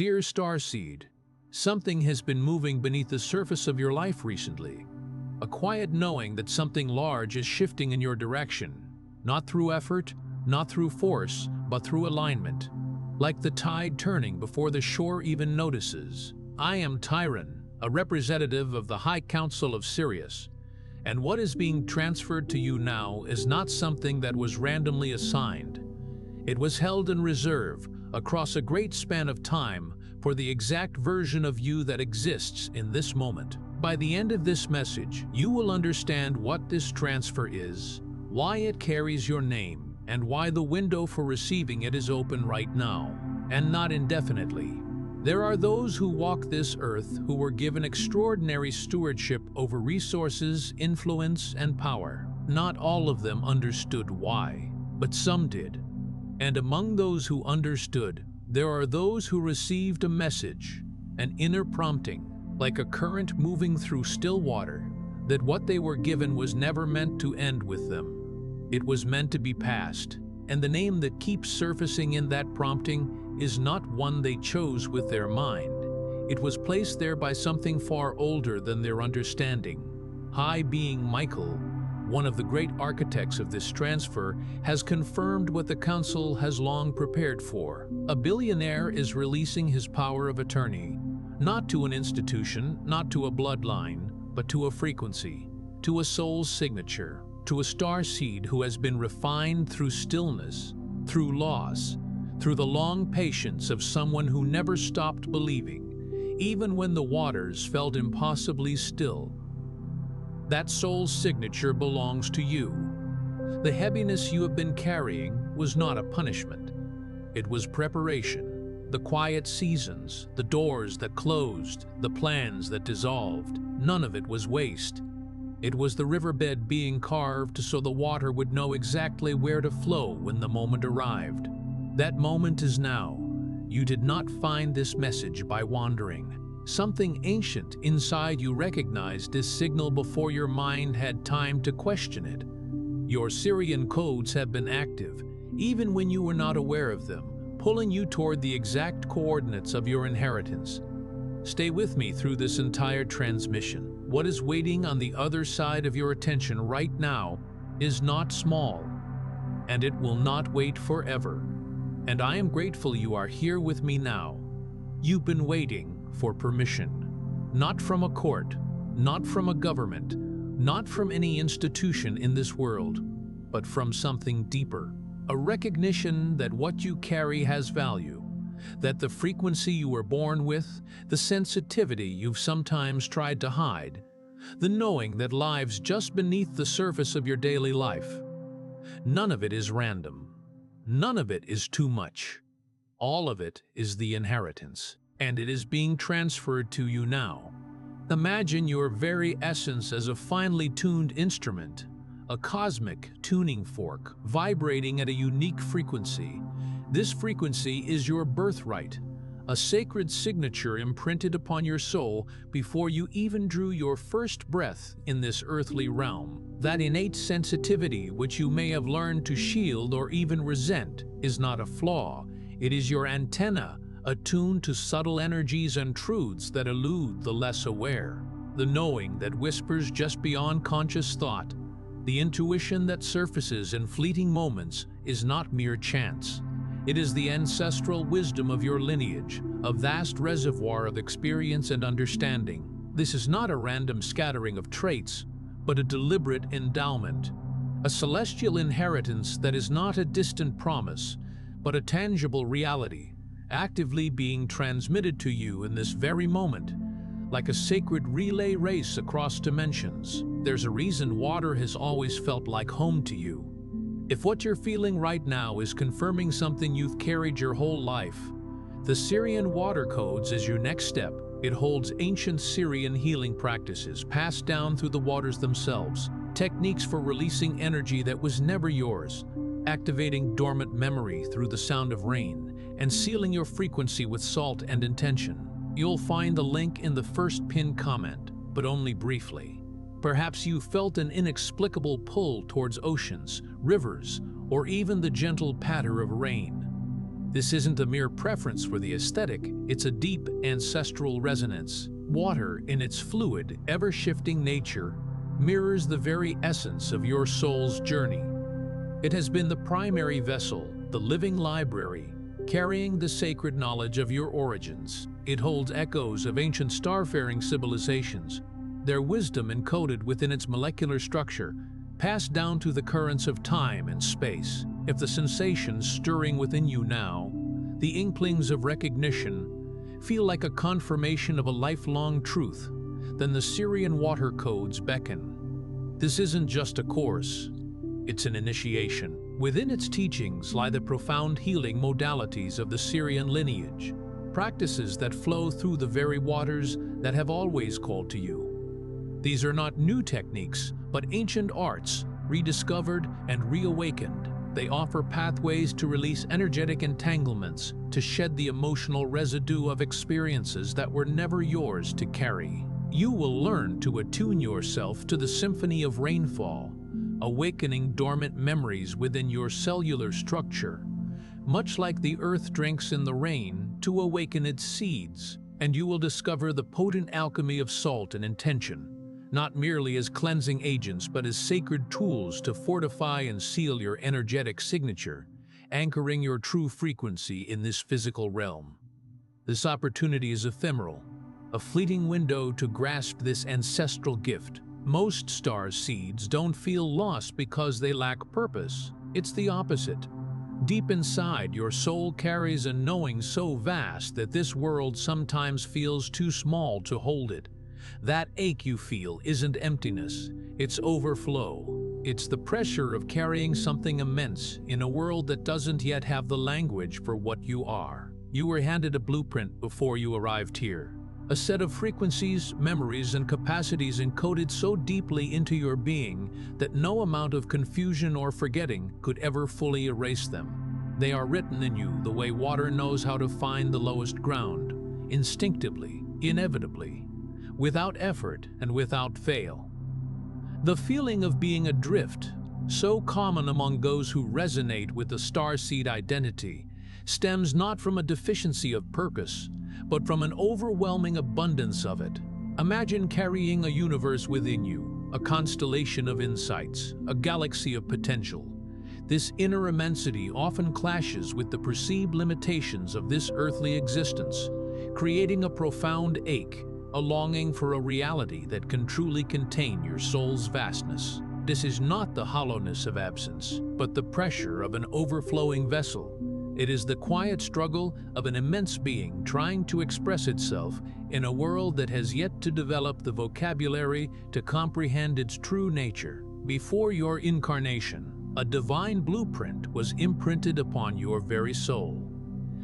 Dear Starseed, something has been moving beneath the surface of your life recently. A quiet knowing that something large is shifting in your direction, not through effort, not through force, but through alignment. Like the tide turning before the shore even notices. I am Tyron, a representative of the High Council of Sirius, and what is being transferred to you now is not something that was randomly assigned. It was held in reserve across a great span of time for the exact version of you that exists in this moment. By the end of this message, you will understand what this transfer is, why it carries your name, and why the window for receiving it is open right now, and not indefinitely. There are those who walk this earth who were given extraordinary stewardship over resources, influence, and power. Not all of them understood why, but some did. And among those who understood, there are those who received a message, an inner prompting, like a current moving through still water, that what they were given was never meant to end with them. It was meant to be passed, and the name that keeps surfacing in that prompting is not one they chose with their mind. It was placed there by something far older than their understanding. High being Michael, one of the great architects of this transfer, has confirmed what the Council has long prepared for. A billionaire is releasing his power of attorney, not to an institution, not to a bloodline, but to a frequency, to a soul's signature, to a starseed who has been refined through stillness, through loss, through the long patience of someone who never stopped believing, even when the waters felt impossibly still. That soul's signature belongs to you. The heaviness you have been carrying was not a punishment. It was preparation. The quiet seasons, the doors that closed, the plans that dissolved, none of it was waste. It was the riverbed being carved so the water would know exactly where to flow when the moment arrived. That moment is now. You did not find this message by wandering. Something ancient inside you recognized this signal before your mind had time to question it. Your Sirian codes have been active, even when you were not aware of them, pulling you toward the exact coordinates of your inheritance. Stay with me through this entire transmission. What is waiting on the other side of your attention right now is not small, and it will not wait forever. And I am grateful you are here with me now. You've been waiting for permission, not from a court, not from a government, not from any institution in this world, but from something deeper. A recognition that what you carry has value, that the frequency you were born with, the sensitivity you've sometimes tried to hide, the knowing that lives just beneath the surface of your daily life. None of it is random. None of it is too much. All of it is the inheritance, and it is being transferred to you now. Imagine your very essence as a finely tuned instrument, a cosmic tuning fork vibrating at a unique frequency. This frequency is your birthright, a sacred signature imprinted upon your soul before you even drew your first breath in this earthly realm. That innate sensitivity which you may have learned to shield or even resent is not a flaw. It is your antenna, attuned to subtle energies and truths that elude the less aware. The knowing that whispers just beyond conscious thought, the intuition that surfaces in fleeting moments is not mere chance. It is the ancestral wisdom of your lineage, a vast reservoir of experience and understanding. This is not a random scattering of traits, but a deliberate endowment, a celestial inheritance that is not a distant promise, but a tangible reality, actively being transmitted to you in this very moment, like a sacred relay race across dimensions. There's a reason water has always felt like home to you. If what you're feeling right now is confirming something you've carried your whole life, the Sirian Water Codes is your next step. It holds ancient Sirian healing practices passed down through the waters themselves, techniques for releasing energy that was never yours, activating dormant memory through the sound of rain, and sealing your frequency with salt and intention. You'll find the link in the first pinned comment, but only briefly. Perhaps you felt an inexplicable pull towards oceans, rivers, or even the gentle patter of rain. This isn't a mere preference for the aesthetic, it's a deep ancestral resonance. Water, in its fluid, ever-shifting nature, mirrors the very essence of your soul's journey. It has been the primary vessel, the living library, carrying the sacred knowledge of your origins. It holds echoes of ancient starfaring civilizations, their wisdom encoded within its molecular structure, passed down through the currents of time and space. If the sensations stirring within you now, the inklings of recognition, feel like a confirmation of a lifelong truth, then the Sirian water codes beckon. This isn't just a course, it's an initiation. Within its teachings lie the profound healing modalities of the Sirian lineage, practices that flow through the very waters that have always called to you. These are not new techniques, but ancient arts, rediscovered and reawakened. They offer pathways to release energetic entanglements, to shed the emotional residue of experiences that were never yours to carry. You will learn to attune yourself to the symphony of rainfall, awakening dormant memories within your cellular structure, much like the earth drinks in the rain to awaken its seeds. And you will discover the potent alchemy of salt and intention, not merely as cleansing agents but as sacred tools to fortify and seal your energetic signature, anchoring your true frequency in this physical realm. This opportunity is ephemeral, a fleeting window to grasp this ancestral gift. Most starseeds don't feel lost because they lack purpose. It's the opposite. Deep inside, your soul carries a knowing so vast that this world sometimes feels too small to hold it. That ache you feel isn't emptiness, it's overflow. It's the pressure of carrying something immense in a world that doesn't yet have the language for what you are. You were handed a blueprint before you arrived here. A set of frequencies, memories, and capacities encoded so deeply into your being that no amount of confusion or forgetting could ever fully erase them. They are written in you the way water knows how to find the lowest ground, instinctively, inevitably, without effort and without fail. The feeling of being adrift, so common among those who resonate with the starseed identity, stems not from a deficiency of purpose, but from an overwhelming abundance of it. Imagine carrying a universe within you, a constellation of insights, a galaxy of potential. This inner immensity often clashes with the perceived limitations of this earthly existence, creating a profound ache, a longing for a reality that can truly contain your soul's vastness. This is not the hollowness of absence, but the pressure of an overflowing vessel. It is the quiet struggle of an immense being trying to express itself in a world that has yet to develop the vocabulary to comprehend its true nature. Before your incarnation, a divine blueprint was imprinted upon your very soul.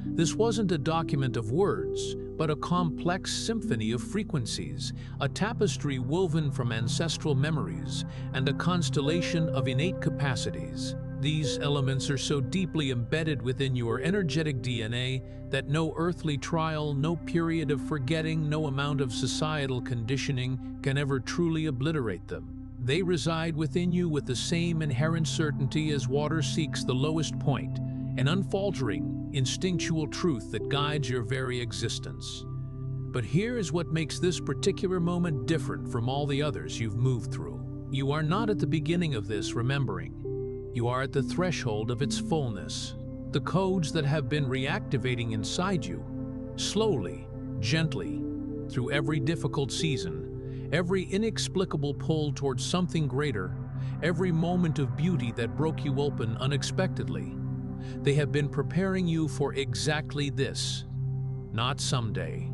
This wasn't a document of words, but a complex symphony of frequencies, a tapestry woven from ancestral memories, and a constellation of innate capacities. These elements are so deeply embedded within your energetic DNA that no earthly trial, no period of forgetting, no amount of societal conditioning can ever truly obliterate them. They reside within you with the same inherent certainty as water seeks the lowest point, an unfaltering, instinctual truth that guides your very existence. But here is what makes this particular moment different from all the others you've moved through. You are not at the beginning of this remembering. You are at the threshold of its fullness. The codes that have been reactivating inside you, slowly, gently, through every difficult season, every inexplicable pull towards something greater, every moment of beauty that broke you open unexpectedly. They have been preparing you for exactly this. Not someday.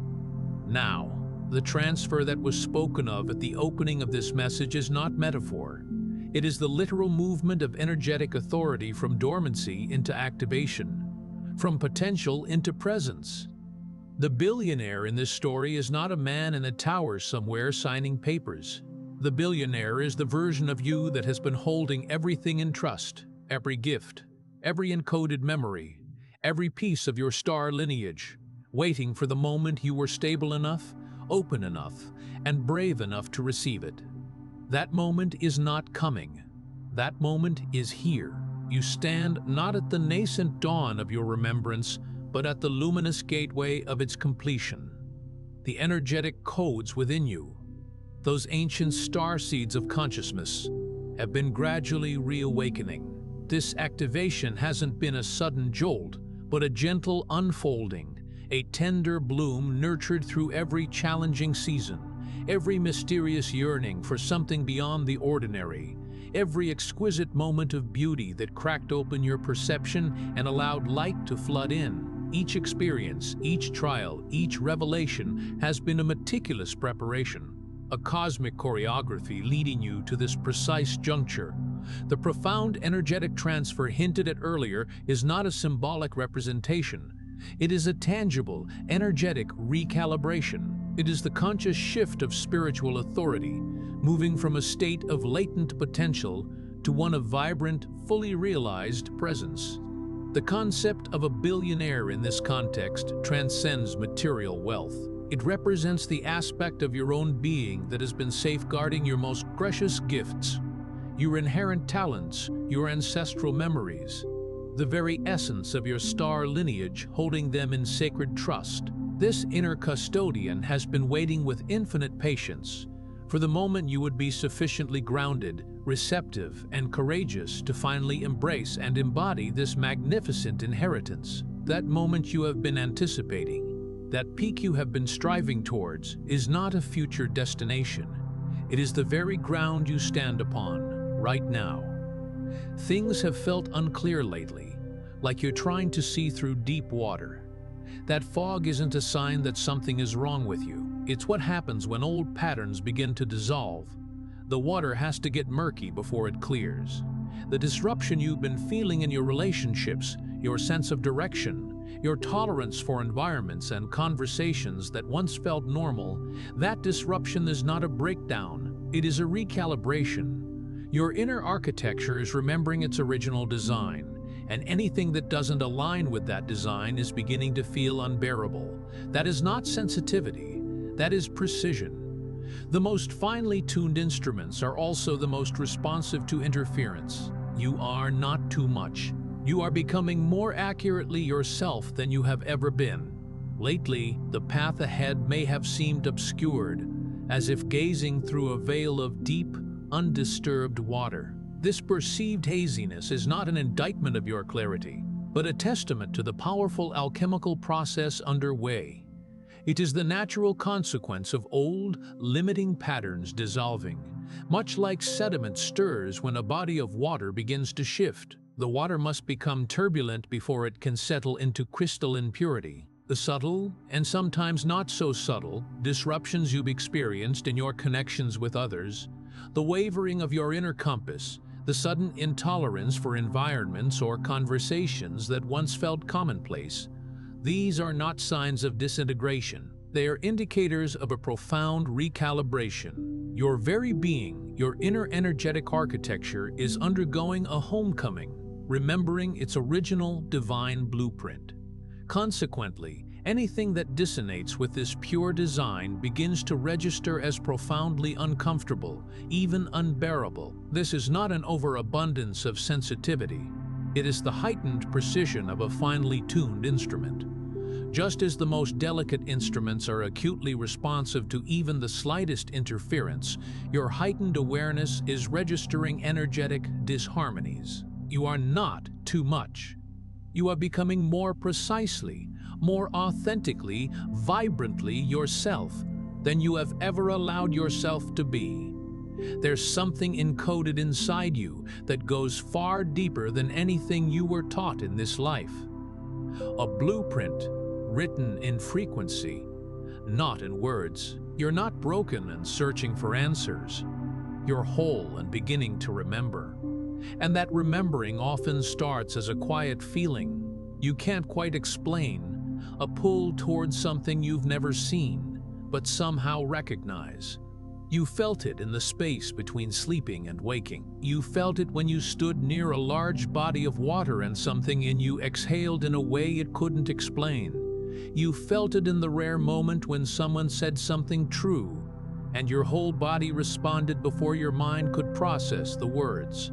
Now. The transfer that was spoken of at the opening of this message is not metaphor. It is the literal movement of energetic authority from dormancy into activation, from potential into presence. The billionaire in this story is not a man in a tower somewhere signing papers. The billionaire is the version of you that has been holding everything in trust, every gift, every encoded memory, every piece of your star lineage, waiting for the moment you were stable enough, open enough, and brave enough to receive it. That moment is not coming. That moment is here. You stand not at the nascent dawn of your remembrance, but at the luminous gateway of its completion. The energetic codes within you, those ancient starseeds of consciousness, have been gradually reawakening. This activation hasn't been a sudden jolt, but a gentle unfolding, a tender bloom nurtured through every challenging season, every mysterious yearning for something beyond the ordinary, every exquisite moment of beauty that cracked open your perception and allowed light to flood in. Each experience, each trial, each revelation has been a meticulous preparation, a cosmic choreography leading you to this precise juncture. The profound energetic transfer hinted at earlier is not a symbolic representation. It is a tangible, energetic recalibration. It is the conscious shift of spiritual authority, moving from a state of latent potential to one of vibrant, fully realized presence. The concept of a billionaire in this context transcends material wealth. It represents the aspect of your own being that has been safeguarding your most precious gifts, your inherent talents, your ancestral memories, the very essence of your star lineage, holding them in sacred trust. This inner custodian has been waiting with infinite patience for the moment you would be sufficiently grounded, receptive, and courageous to finally embrace and embody this magnificent inheritance. That moment you have been anticipating, that peak you have been striving towards, is not a future destination. It is the very ground you stand upon right now. Things have felt unclear lately, like you're trying to see through deep water. That fog isn't a sign that something is wrong with you. It's what happens when old patterns begin to dissolve. The water has to get murky before it clears. The disruption you've been feeling in your relationships, your sense of direction, your tolerance for environments and conversations that once felt normal, that disruption is not a breakdown, it is a recalibration. Your inner architecture is remembering its original design, and anything that doesn't align with that design is beginning to feel unbearable. That is not sensitivity, that is precision. The most finely tuned instruments are also the most responsive to interference. You are not too much. You are becoming more accurately yourself than you have ever been. Lately, the path ahead may have seemed obscured, as if gazing through a veil of deep, undisturbed water. This perceived haziness is not an indictment of your clarity, but a testament to the powerful alchemical process underway. It is the natural consequence of old, limiting patterns dissolving. Much like sediment stirs when a body of water begins to shift, the water must become turbulent before it can settle into crystalline purity. The subtle, and sometimes not so subtle, disruptions you've experienced in your connections with others, the wavering of your inner compass, the sudden intolerance for environments or conversations that once felt commonplace, these are not signs of disintegration. They are indicators of a profound recalibration. Your very being, your inner energetic architecture, is undergoing a homecoming, remembering its original divine blueprint. Consequently, anything that dissonates with this pure design begins to register as profoundly uncomfortable, even unbearable. This is not an overabundance of sensitivity. It is the heightened precision of a finely tuned instrument. Just as the most delicate instruments are acutely responsive to even the slightest interference, your heightened awareness is registering energetic disharmonies. You are not too much. You are becoming more precisely, more authentically, vibrantly yourself than you have ever allowed yourself to be. There's something encoded inside you that goes far deeper than anything you were taught in this life. A blueprint written in frequency, not in words. You're not broken and searching for answers. You're whole and beginning to remember. And that remembering often starts as a quiet feeling you can't quite explain, a pull towards something you've never seen, but somehow recognize. You felt it in the space between sleeping and waking. You felt it when you stood near a large body of water and something in you exhaled in a way it couldn't explain. You felt it in the rare moment when someone said something true, and your whole body responded before your mind could process the words.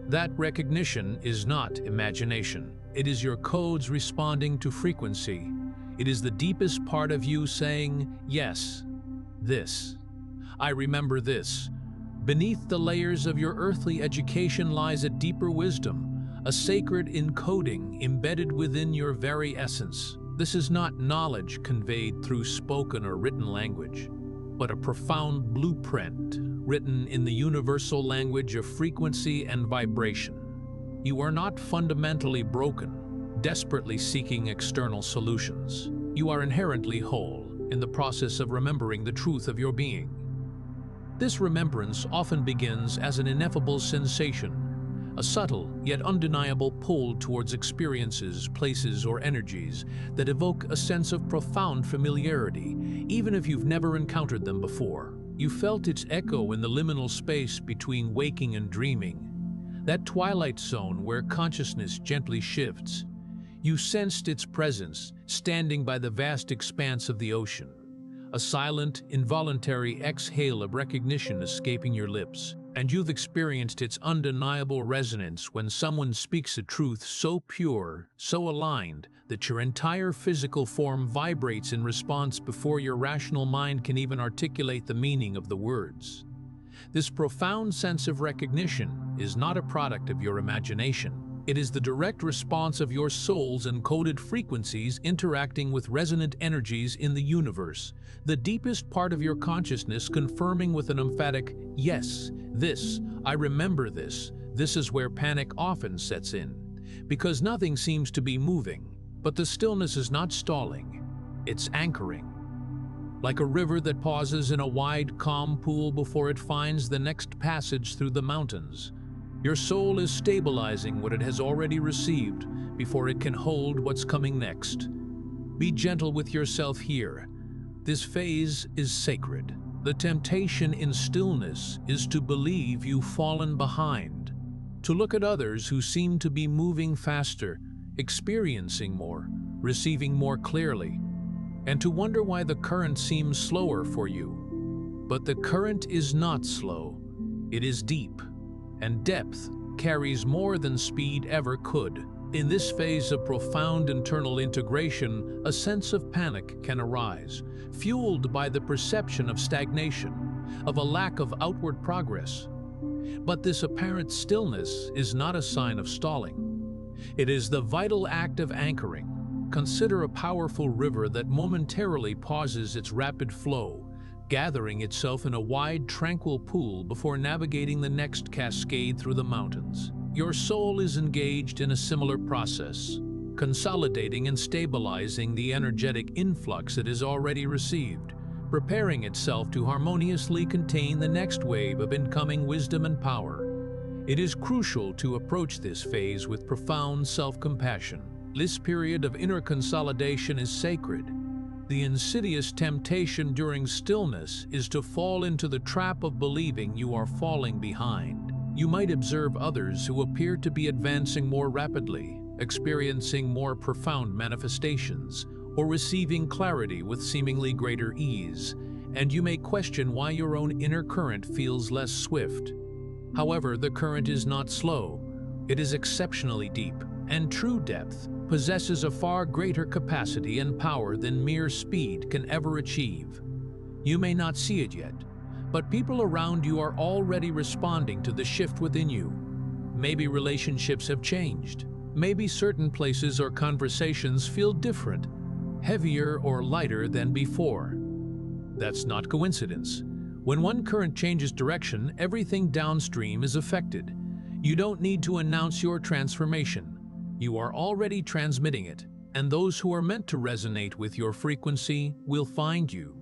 That recognition is not imagination. It is your codes responding to frequency. It is the deepest part of you saying, yes, this. I remember this. Beneath the layers of your earthly education lies a deeper wisdom, a sacred encoding embedded within your very essence. This is not knowledge conveyed through spoken or written language, but a profound blueprint written in the universal language of frequency and vibration. You are not fundamentally broken, desperately seeking external solutions. You are inherently whole in the process of remembering the truth of your being. This remembrance often begins as an ineffable sensation, a subtle yet undeniable pull towards experiences, places, or energies that evoke a sense of profound familiarity, even if you've never encountered them before. You felt its echo in the liminal space between waking and dreaming, that twilight zone where consciousness gently shifts. You sensed its presence, standing by the vast expanse of the ocean, a silent, involuntary exhale of recognition escaping your lips. And you've experienced its undeniable resonance when someone speaks a truth so pure, so aligned, that your entire physical form vibrates in response before your rational mind can even articulate the meaning of the words. This profound sense of recognition is not a product of your imagination. It is the direct response of your soul's encoded frequencies interacting with resonant energies in the universe, the deepest part of your consciousness confirming with an emphatic, yes, this, I remember this. This is where panic often sets in, because nothing seems to be moving, but the stillness is not stalling, it's anchoring. Like a river that pauses in a wide, calm pool before it finds the next passage through the mountains. Your soul is stabilizing what it has already received before it can hold what's coming next. Be gentle with yourself here. This phase is sacred. The temptation in stillness is to believe you've fallen behind, to look at others who seem to be moving faster, experiencing more, receiving more clearly, and to wonder why the current seems slower for you. But the current is not slow. It is deep. And depth carries more than speed ever could. In this phase of profound internal integration, a sense of panic can arise, fueled by the perception of stagnation, of a lack of outward progress. But this apparent stillness is not a sign of stalling. It is the vital act of anchoring. Consider a powerful river that momentarily pauses its rapid flow, gathering itself in a wide, tranquil pool before navigating the next cascade through the mountains. Your soul is engaged in a similar process, consolidating and stabilizing the energetic influx it has already received, preparing itself to harmoniously contain the next wave of incoming wisdom and power. It is crucial to approach this phase with profound self-compassion. This period of inner consolidation is sacred. The insidious temptation during stillness is to fall into the trap of believing you are falling behind. You might observe others who appear to be advancing more rapidly, experiencing more profound manifestations, or receiving clarity with seemingly greater ease, and you may question why your own inner current feels less swift. However, the current is not slow. It is exceptionally deep, and true depth possesses a far greater capacity and power than mere speed can ever achieve. You may not see it yet, but people around you are already responding to the shift within you. Maybe relationships have changed. Maybe certain places or conversations feel different, heavier or lighter than before. That's not coincidence. When one current changes direction, everything downstream is affected. You don't need to announce your transformation. You are already transmitting it, and those who are meant to resonate with your frequency will find you.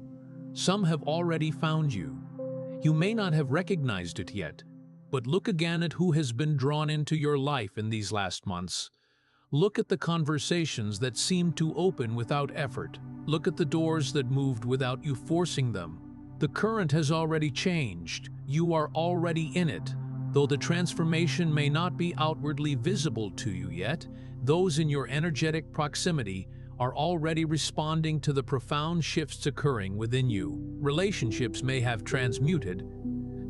Some have already found you. You may not have recognized it yet, but look again at who has been drawn into your life in these last months. Look at the conversations that seemed to open without effort. Look at the doors that moved without you forcing them. The current has already changed. You are already in it. Though the transformation may not be outwardly visible to you yet, those in your energetic proximity are already responding to the profound shifts occurring within you. Relationships may have transmuted,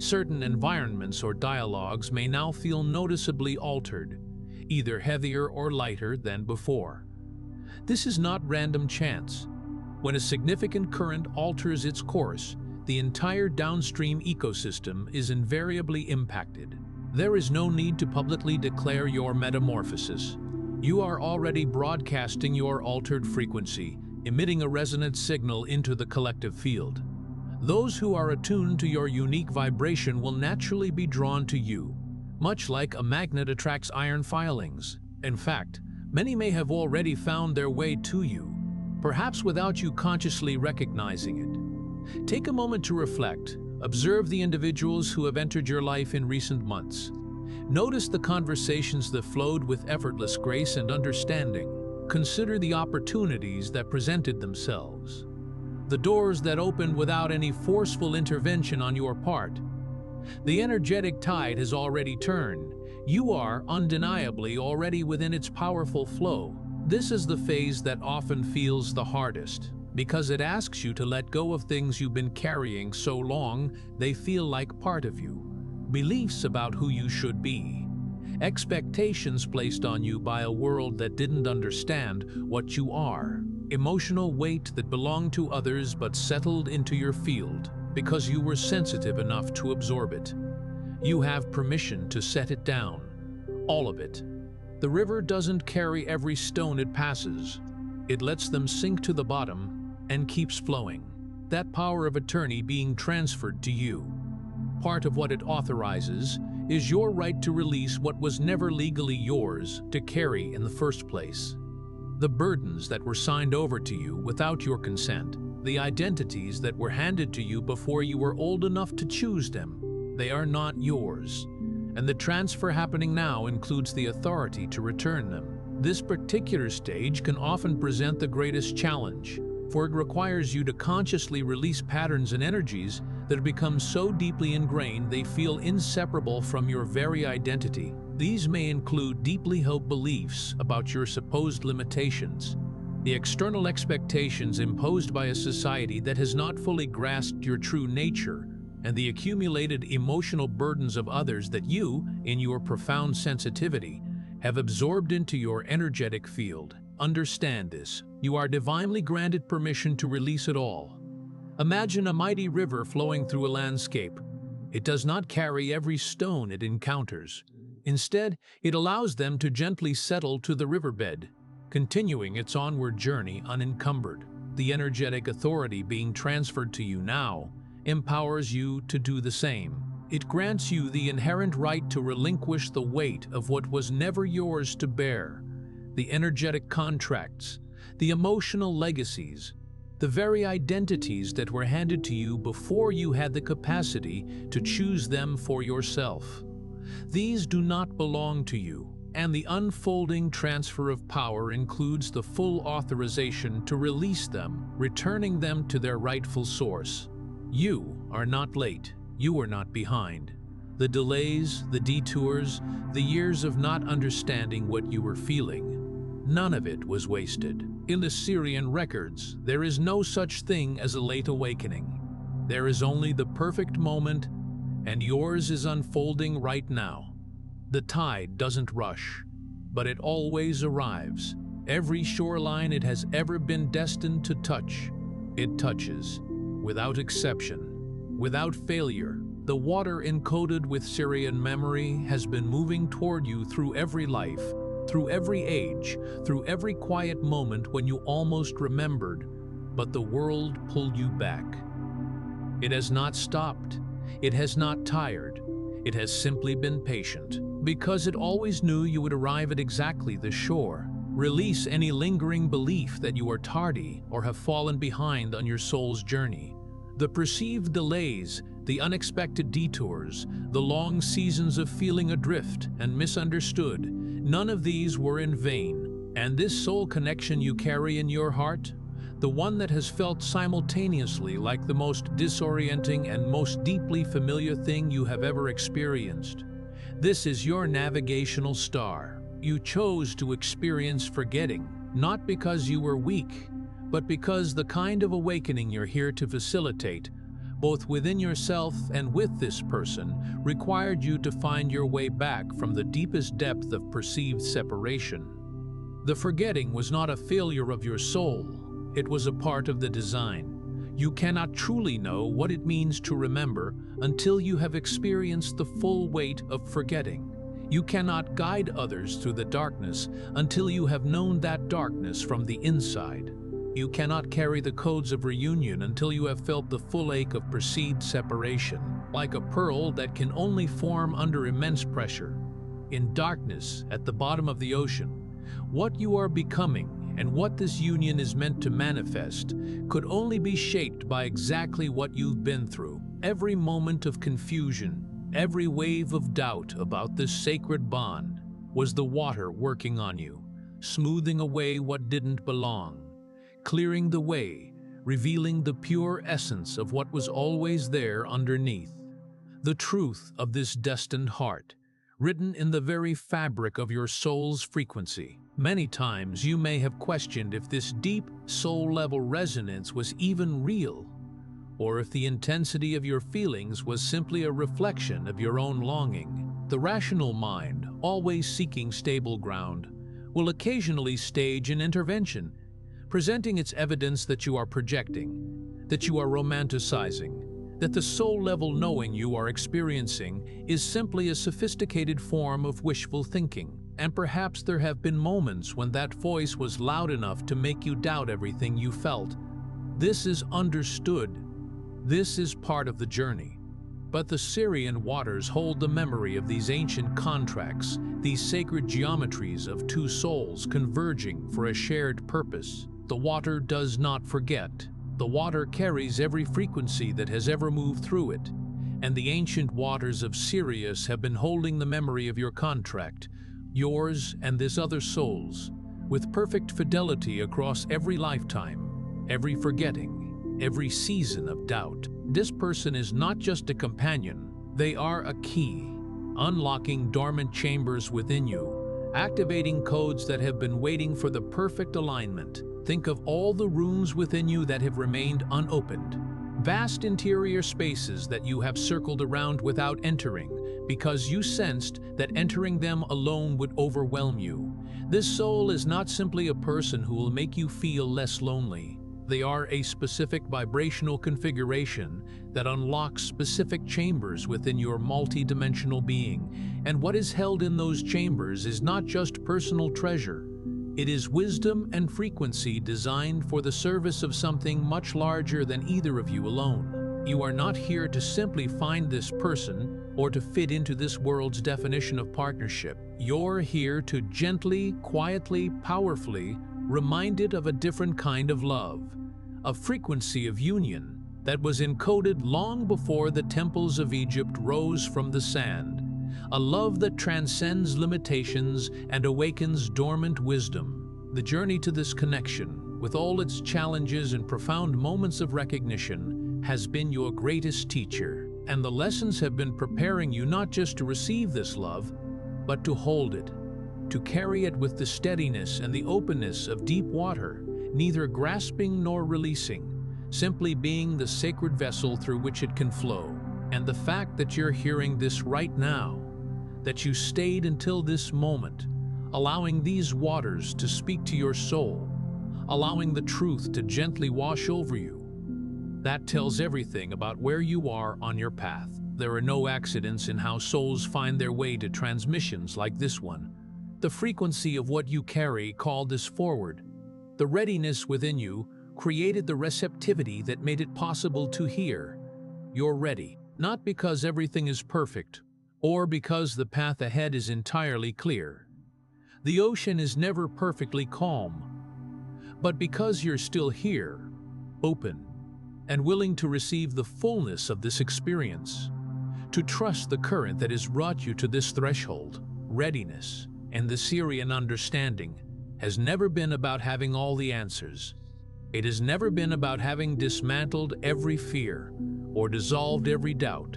Certain environments or dialogues may now feel noticeably altered, either heavier or lighter than before. This is not random chance. When a significant current alters its course, the entire downstream ecosystem is invariably impacted. There is no need to publicly declare your metamorphosis. You are already broadcasting your altered frequency, emitting a resonant signal into the collective field. Those who are attuned to your unique vibration will naturally be drawn to you, much like a magnet attracts iron filings. In fact, many may have already found their way to you, perhaps without you consciously recognizing it. Take a moment to reflect. Observe the individuals who have entered your life in recent months. Notice the conversations that flowed with effortless grace and understanding. Consider the opportunities that presented themselves, the doors that opened without any forceful intervention on your part. The energetic tide has already turned. You are undeniably already within its powerful flow. This is the phase that often feels the hardest, because it asks you to let go of things you've been carrying so long they feel like part of you. Beliefs about who you should be. Expectations placed on you by a world that didn't understand what you are. Emotional weight that belonged to others but settled into your field because you were sensitive enough to absorb it. You have permission to set it down. All of it. The river doesn't carry every stone it passes. It lets them sink to the bottom and keeps flowing. That power of attorney being transferred to you. Part of what it authorizes is your right to release what was never legally yours to carry in the first place. The burdens that were signed over to you without your consent, the identities that were handed to you before you were old enough to choose them, they are not yours. And the transfer happening now includes the authority to return them. This particular stage can often present the greatest challenge, for it requires you to consciously release patterns and energies that have become so deeply ingrained they feel inseparable from your very identity. These may include deeply held beliefs about your supposed limitations, the external expectations imposed by a society that has not fully grasped your true nature, and the accumulated emotional burdens of others that you, in your profound sensitivity, have absorbed into your energetic field. Understand this. You are divinely granted permission to release it all. Imagine a mighty river flowing through a landscape. It does not carry every stone it encounters. Instead, it allows them to gently settle to the riverbed, continuing its onward journey unencumbered. The energetic authority being transferred to you now empowers you to do the same. It grants you the inherent right to relinquish the weight of what was never yours to bear. The energetic contracts, the emotional legacies, the very identities that were handed to you before you had the capacity to choose them for yourself. These do not belong to you, and the unfolding transfer of power includes the full authorization to release them, returning them to their rightful source. You are not late. You are not behind. The delays, the detours, the years of not understanding what you were feeling, none of it was wasted. In the Sirian records, there is no such thing as a late awakening. There is only the perfect moment, and yours is unfolding right now. The tide doesn't rush, but it always arrives. Every shoreline it has ever been destined to touch, it touches, without exception, without failure. The water encoded with Sirian memory has been moving toward you through every life, through every age, through every quiet moment when you almost remembered, but the world pulled you back. It has not stopped. It has not tired. It has simply been patient, because it always knew you would arrive at exactly the shore. Release any lingering belief that you are tardy or have fallen behind on your soul's journey. The perceived delays, the unexpected detours, the long seasons of feeling adrift and misunderstood, none of these were in vain. And this soul connection you carry in your heart, the one that has felt simultaneously like the most disorienting and most deeply familiar thing you have ever experienced, this is your navigational star. You chose to experience forgetting, not because you were weak, but because the kind of awakening you're here to facilitate both within yourself and with this person, required you to find your way back from the deepest depth of perceived separation. The forgetting was not a failure of your soul, it was a part of the design. You cannot truly know what it means to remember until you have experienced the full weight of forgetting. You cannot guide others through the darkness until you have known that darkness from the inside. You cannot carry the codes of reunion until you have felt the full ache of perceived separation, like a pearl that can only form under immense pressure. In darkness, at the bottom of the ocean, what you are becoming and what this union is meant to manifest could only be shaped by exactly what you've been through. Every moment of confusion, every wave of doubt about this sacred bond was the water working on you, smoothing away what didn't belong, clearing the way, revealing the pure essence of what was always there underneath. The truth of this destined heart, written in the very fabric of your soul's frequency. Many times you may have questioned if this deep, soul-level resonance was even real, or if the intensity of your feelings was simply a reflection of your own longing. The rational mind, always seeking stable ground, will occasionally stage an intervention, presenting its evidence that you are projecting, that you are romanticizing, that the soul-level knowing you are experiencing is simply a sophisticated form of wishful thinking. And perhaps there have been moments when that voice was loud enough to make you doubt everything you felt. This is understood. This is part of the journey. But the Sirian waters hold the memory of these ancient contracts, these sacred geometries of two souls converging for a shared purpose. The water does not forget. The water carries every frequency that has ever moved through it. And the ancient waters of Sirius have been holding the memory of your contract, yours and this other soul's, with perfect fidelity across every lifetime, every forgetting, every season of doubt. This person is not just a companion, they are a key, unlocking dormant chambers within you, activating codes that have been waiting for the perfect alignment. Think of all the rooms within you that have remained unopened, vast interior spaces that you have circled around without entering, because you sensed that entering them alone would overwhelm you. This soul is not simply a person who will make you feel less lonely. They are a specific vibrational configuration that unlocks specific chambers within your multi-dimensional being. And what is held in those chambers is not just personal treasure. It is wisdom and frequency designed for the service of something much larger than either of you alone. You are not here to simply find this person or to fit into this world's definition of partnership. You're here to gently, quietly, powerfully remind it of a different kind of love, a frequency of union that was encoded long before the temples of Egypt rose from the sand, a love that transcends limitations and awakens dormant wisdom. The journey to this connection, with all its challenges and profound moments of recognition, has been your greatest teacher. And the lessons have been preparing you not just to receive this love, but to hold it, to carry it with the steadiness and the openness of deep water, neither grasping nor releasing, simply being the sacred vessel through which it can flow. And the fact that you're hearing this right now, that you stayed until this moment, allowing these waters to speak to your soul, allowing the truth to gently wash over you, that tells everything about where you are on your path. There are no accidents in how souls find their way to transmissions like this one. The frequency of what you carry called this forward. The readiness within you created the receptivity that made it possible to hear. You're ready, not because everything is perfect, or because the path ahead is entirely clear. The ocean is never perfectly calm, but because you're still here, open, and willing to receive the fullness of this experience, to trust the current that has brought you to this threshold. Readiness and the Sirian understanding has never been about having all the answers. It has never been about having dismantled every fear or dissolved every doubt.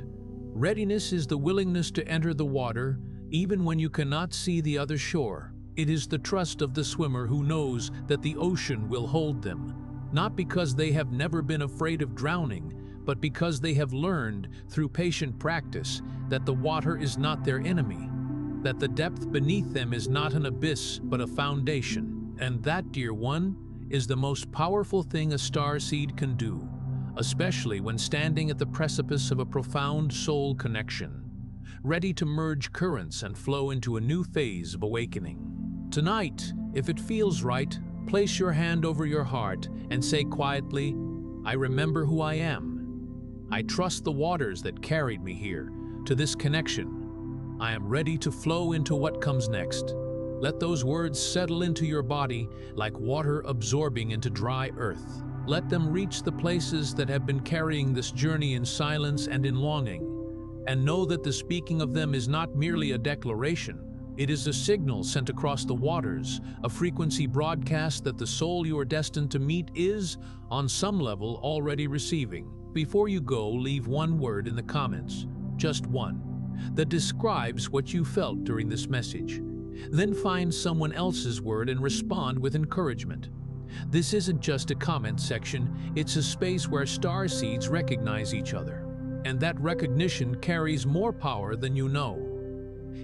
Readiness is the willingness to enter the water even when you cannot see the other shore. It is the trust of the swimmer who knows that the ocean will hold them, not because they have never been afraid of drowning, but because they have learned through patient practice that the water is not their enemy, that the depth beneath them is not an abyss but a foundation. And that, dear one, is the most powerful thing a starseed can do, especially when standing at the precipice of a profound soul connection, ready to merge currents and flow into a new phase of awakening. Tonight, if it feels right, place your hand over your heart and say quietly, "I remember who I am. I trust the waters that carried me here, to this connection. I am ready to flow into what comes next." Let those words settle into your body like water absorbing into dry earth. Let them reach the places that have been carrying this journey in silence and in longing. And know that the speaking of them is not merely a declaration. It is a signal sent across the waters, a frequency broadcast that the soul you are destined to meet is, on some level, already receiving. Before you go, leave one word in the comments, just one, that describes what you felt during this message. Then find someone else's word and respond with encouragement. This isn't just a comment section, it's a space where starseeds recognize each other. And that recognition carries more power than you know.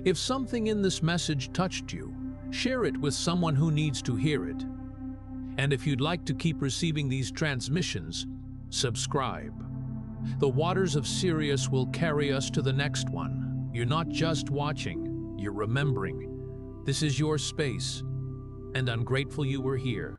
If something in this message touched you, share it with someone who needs to hear it. And if you'd like to keep receiving these transmissions, subscribe. The waters of Sirius will carry us to the next one. You're not just watching, you're remembering. This is your space, and I'm grateful you were here.